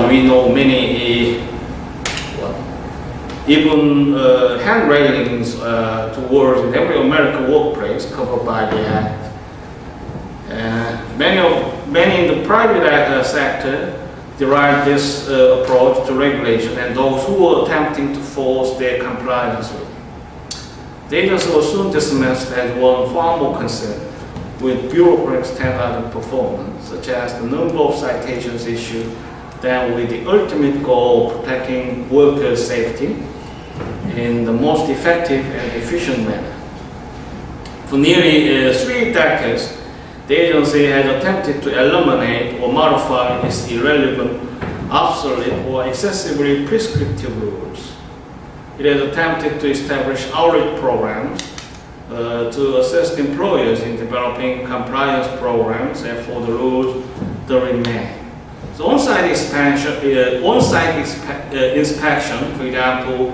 We know many even hand railings towards every American workplace covered by the Act. Many in the private sector derive this approach to regulation, and those who are attempting to force their compliance with it. They just were soon dismissed as one far more concerned with bureaucratic standard of performance, such as the number of citations issued, than with the ultimate goal of protecting workers' safety in the most effective and efficient manner. For nearly 3 decades, the agency has attempted to eliminate or modify its irrelevant, obsolete, or excessively prescriptive rules. It has attempted to establish outreach programs to assist employers in developing compliance programs and for the rules to remain. So on-site inspection, for example,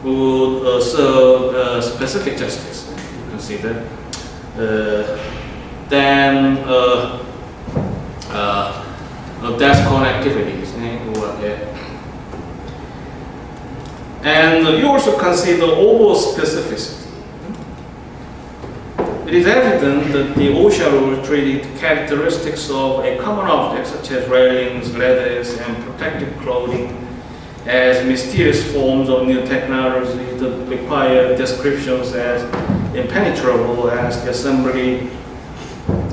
would serve specific justice, you consider. Then desk connectivities. And you also consider over specificity. It is evident that the OSHA rule treated characteristics of a common object, such as railings, ladders, and protective clothing, as mysterious forms of new technology that require descriptions as impenetrable as the assembly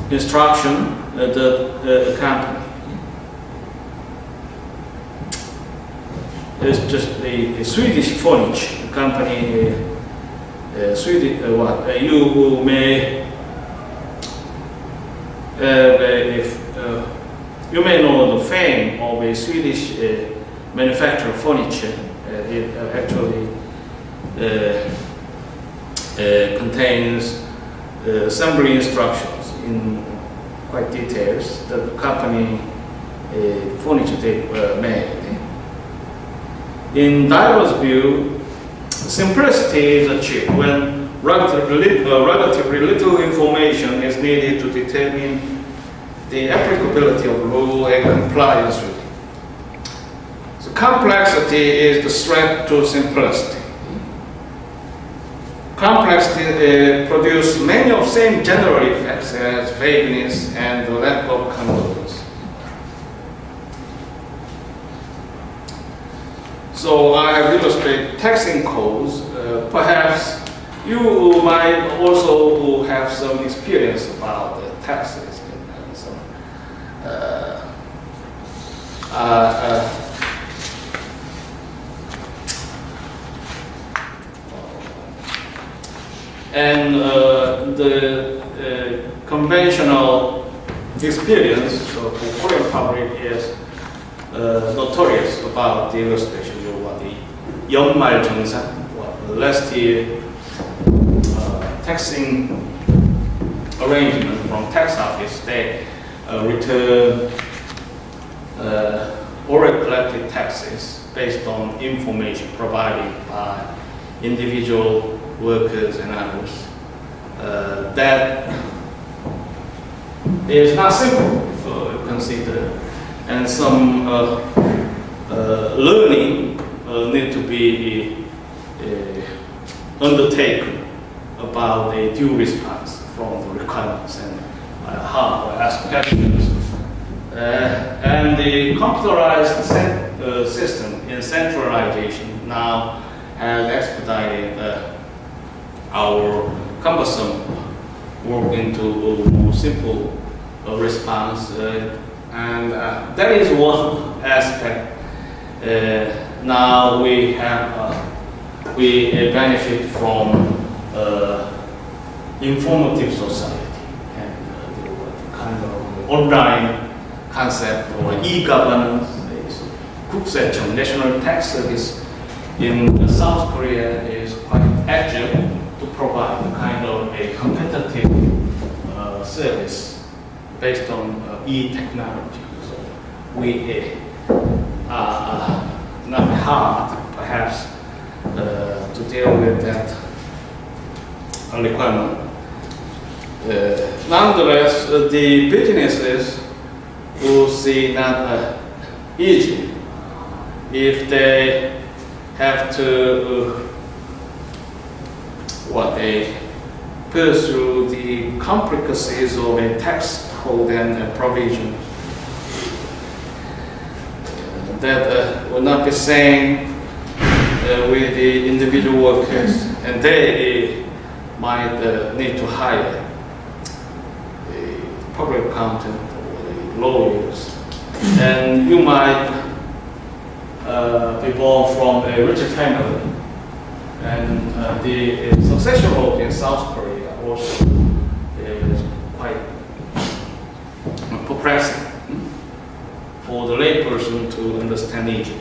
instruction that accompany. It's just a Swedish furniture company. You may you may know the fame of a Swedish manufacturer of furniture. It actually contains assembly instructions in quite details that the company furniture they made. In Diver's view, simplicity is achieved when relatively little information is needed to determine the applicability of rule and compliance with it. So complexity is the threat to simplicity. Complexity produces many of the same general effects as vagueness and the lack of convergence. So I have illustrated taxing codes. Perhaps you might also have some experience about taxes. And the conventional experience for Korean public is notorious about the illustration. The 연말정산, last year taxing arrangement from tax office, they return already collected taxes based on information provided by individual workers and others. That is not simple to consider, and some learning need to be undertaken about a due response from the requirements and how to ask questions. And the computerized system in centralization now has expedited our cumbersome work into a more simple response, and that is one aspect. Now we benefit from informative society and the kind of online concept or e-governance. 국세청, National Tax Service in South Korea is quite agile to provide a kind of a competitive service based on e-technology. So we are not hard, perhaps, to deal with that requirement. Nonetheless, the businesses will see not easy if they have to they pursue the complexities of a tax code and provision that will not be same with the individual workers, and they might need to hire a public accountant or lawyers, and you might be born from a rich family, and the succession rate in South Korea also is quite perplexing for the layperson to understand Egypt.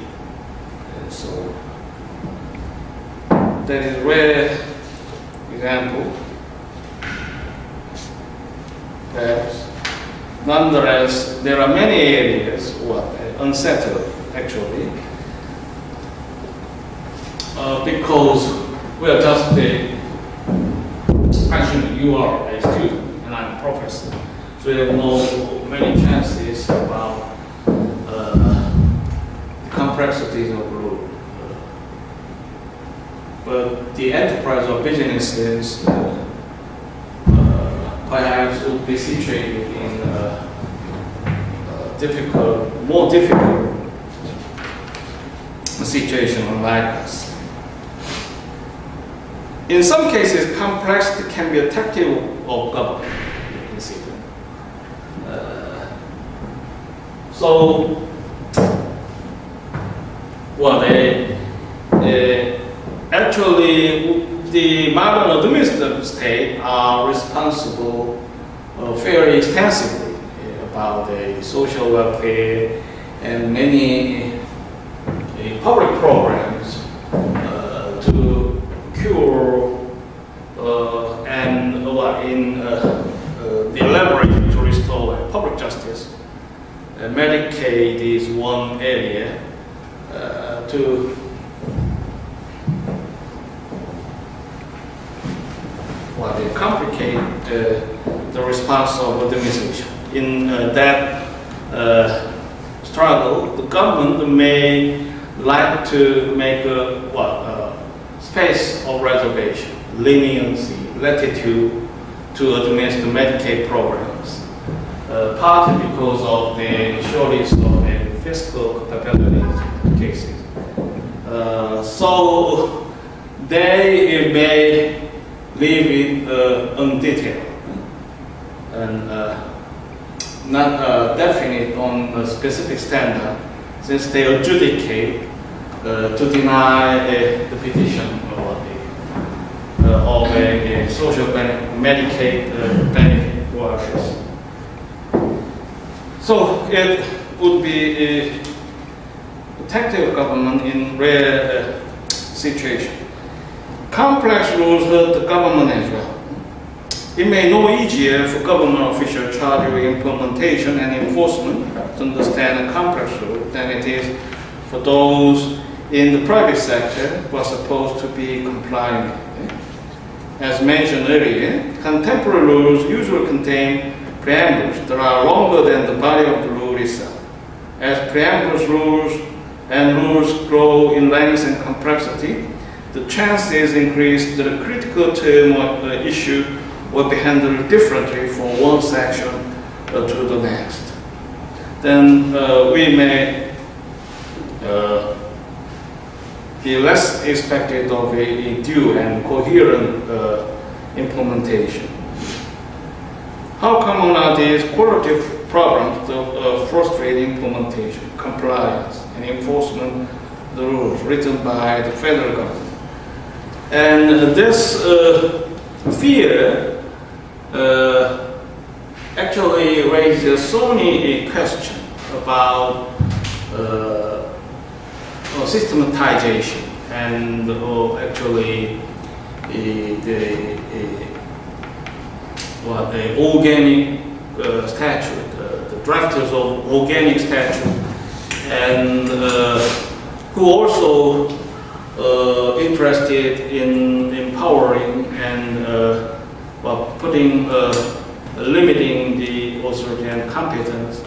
And so that is a rare example, perhaps. Nonetheless, there are many areas unsettled actually, because we are just actually you are a student and I'm a professor, so you know many chances about the complexities of rule. But the enterprise or businesses perhaps would be situated in more difficult situation like us. In some cases, complexity can be attractive of government. You can see that. Actually, the modern administrative state are responsible fairly extensively about the social welfare and many public programs to cure and in the elaborate to restore public justice. Medicaid is one area to they complicate the response of administration. In that struggle, the government may like to make a space of reservation, leniency, latitude to administer Medicaid programs, partly because of the shortage of fiscal capability cases. So they may leave it undetailed and not definite on a specific standard, since they adjudicate to deny the petition of a social Medicaid benefit workers. So it would be protective government in rare situation. Complex rules hurt the government as well. It may no easier for government officials charged with implementation and enforcement to understand a complex rule than it is for those in the private sector who are supposed to be compliant. As mentioned earlier, contemporary rules usually contain preambles that are longer than the body of the rule itself. As preambles rules and rules grow in length and complexity, the chances increase that a critical term or issue will be handled differently from one section to the next. Then we may be less expected of a due and coherent implementation. How common are these qualitative problems of frustrate implementation, compliance, and enforcement of the rules written by the federal government? And this fear actually raises so many questions about systematization and actually the organic statute, the drafters of organic statute, and who also interested in empowering and putting limiting the authority and competence.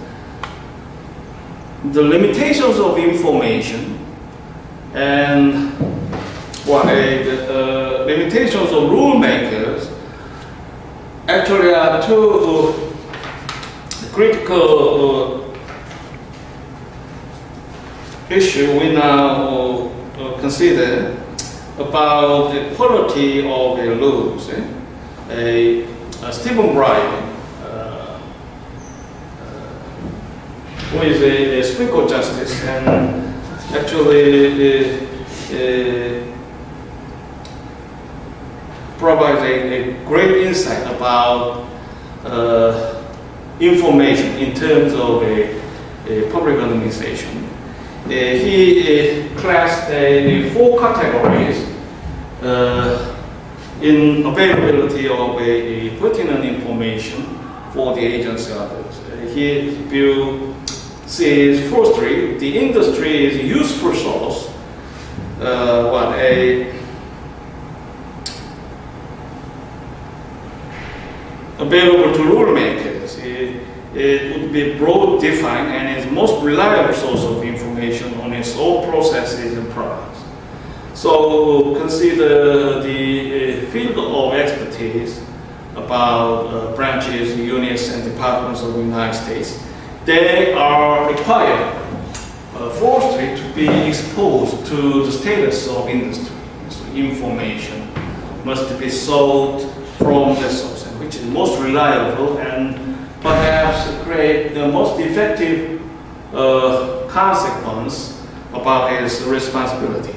The limitations of information And the limitations of rule makers actually are two critical issue we now consider about the quality of the rules. Stephen Bryan, who is a Supreme Court justice, and actually provides a great insight about information in terms of a public administration. He classed the 4 categories in availability of a pertinent information for the agency others. His view says, firstly, the industry is a useful source, available to rule makers. It would be broad defined and is most reliable source of information on its own processes and products. So consider the field of expertise about branches, units, and departments of the United States. They are required, firstly, to be exposed to the status of industry. So information must be sought from the source, which is most reliable and perhaps create the most effective consequence about its responsibility.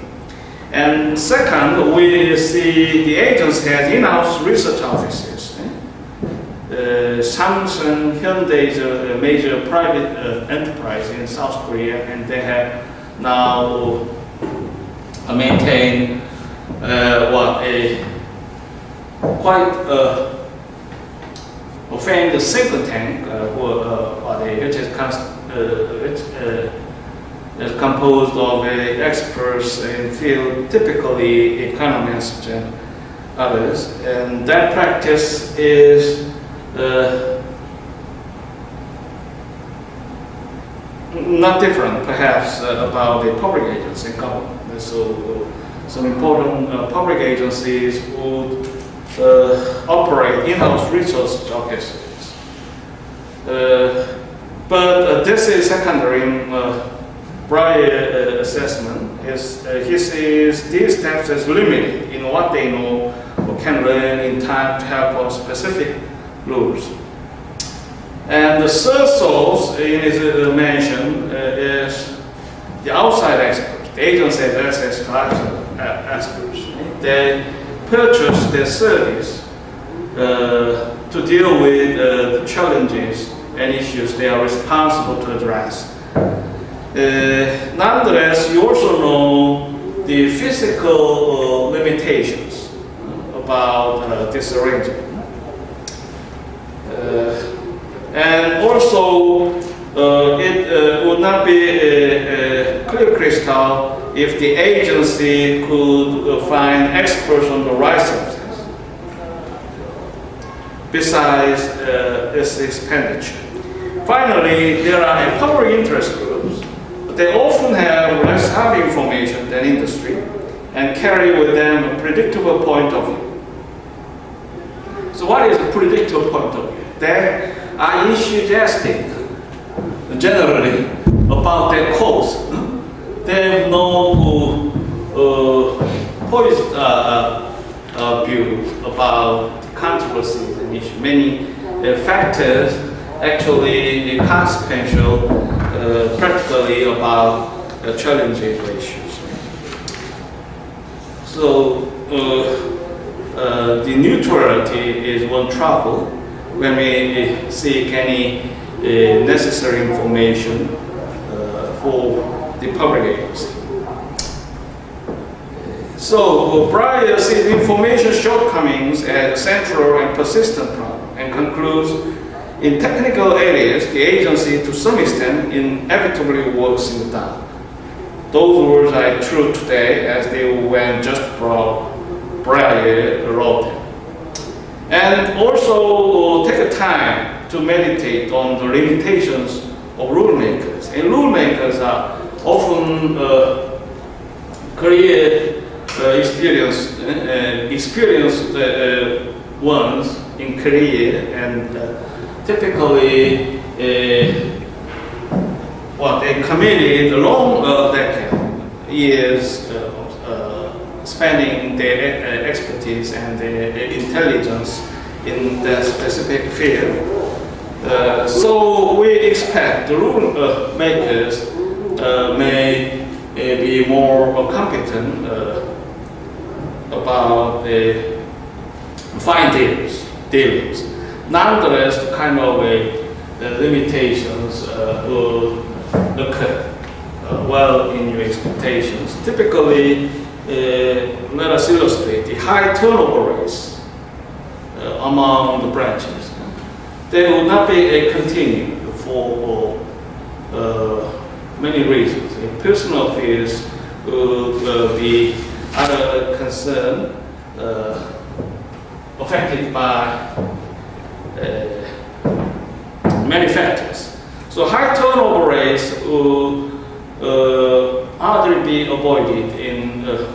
And second, we see the agency has in-house research offices. Samsung, Hyundai is a major private enterprise in South Korea, and they have now maintained quite famed think tank, which is composed of experts in field, typically economists and others, and that practice is not different, perhaps, about the public agency and government. So, some important public agencies would operate in-house research offices. But this is secondary in Bryan assessment. He sees these steps as limited in what they know or can learn in time to help on specific rules. And the third source in his mention is the outside experts. The agency has access to outside experts. They purchase their service to deal with the challenges and issues they are responsible to address. Nonetheless, you also know the physical limitations about this arrangement. And also, it would not be a clear crystal if the agency could find experts on the right substance, besides its expenditure. Finally, there are public interest groups. They often have less hard information than industry and carry with them a predictable point of view. So what is a predictable point of view? They are enthusiastic, generally, about their cause. They have no poised views about controversies and issues. Many factors actually consequential practically about challenging issues. So the neutrality is one trouble when we seek any necessary information for the public agency. So Bryan sees information shortcomings as a central and persistent problem and concludes, in technical areas, the agency to some extent inevitably works in the dark. Those words are true today as they were when just Bryan wrote them. And also take a time to meditate on the limitations of rule makers. And rule makers are often career experienced ones in Korea, and typically they committed a long decade years spending their expertise and their intelligence in that specific field. So we expect the rule makers may be more competent about fine dealings. Nonetheless, the kind of limitations will occur well in your expectations. Typically, let us illustrate the high turnover rates among the branches. They will not be continued for many reasons. In personal affairs will be other concern affected by many factors. So high turnover rates will either be avoided in a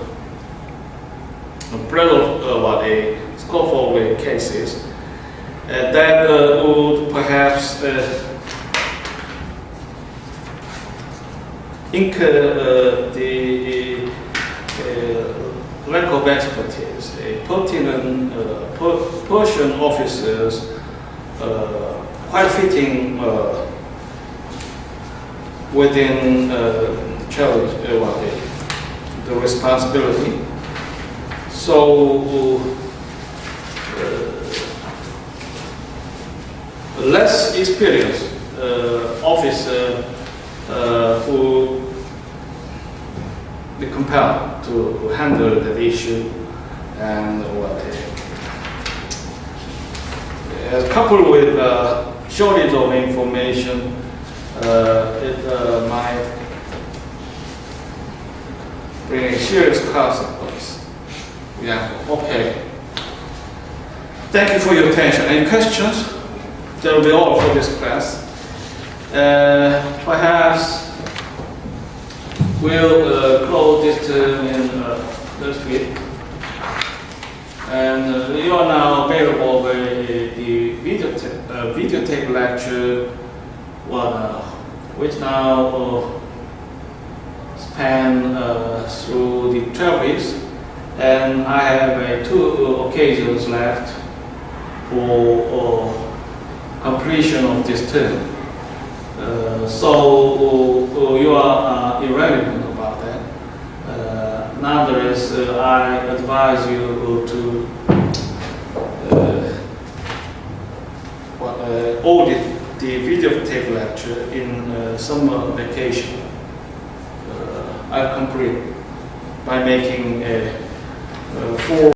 scope of cases that would perhaps incur the lack of expertise. Pertinent Persian officers quite fitting within challenge the responsibility. So less experienced officer who be compelled to handle that issue, and coupled with shortage of information, it might bring a serious consequence. Yeah. Okay. Thank you for your attention. Any questions? That will be all for this class. Perhaps we'll close this term in next week. And you are now available with the videotape lecture, which now span through the 12 weeks. And I have 2 occasions left for completion of this term. So you are irrelevant about that. Nonetheless, I advise you to audit the videotape lecture in summer vacation. I complete by making a 4